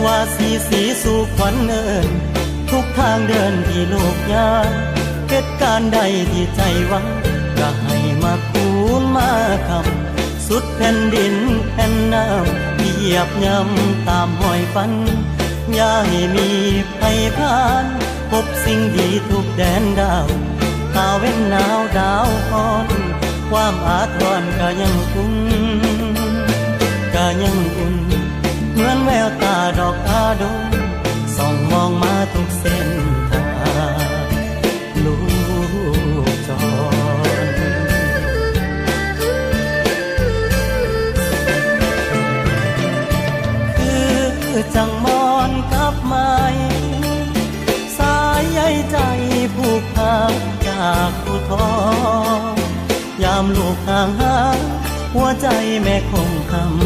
ว่าสีสู่ขวัญเนินทุกทางเดินที่โลกยากเหตุการณ์ใดที่ใจหวังก็ให้มาคูณมาคำสุดแผ่นดินแผ่นน้ำที่เหยียบย่ำตามหอยฝันอย่าให้มีภัยผ่านพบสิ่งดีทุกแดนดาวตาเว้นหนาวดาวอ่อนความอาทรก็ยังคุ้นก็ยังอุ่นเหมือนแววตาดอกอาดงส่องมองมาทุกเส้นทางลูกจรคือจังมอนกับไม้สายใยใจผูกพันจากผู้ท้อยามลูกห่างหาหัวใจแม่คงคำ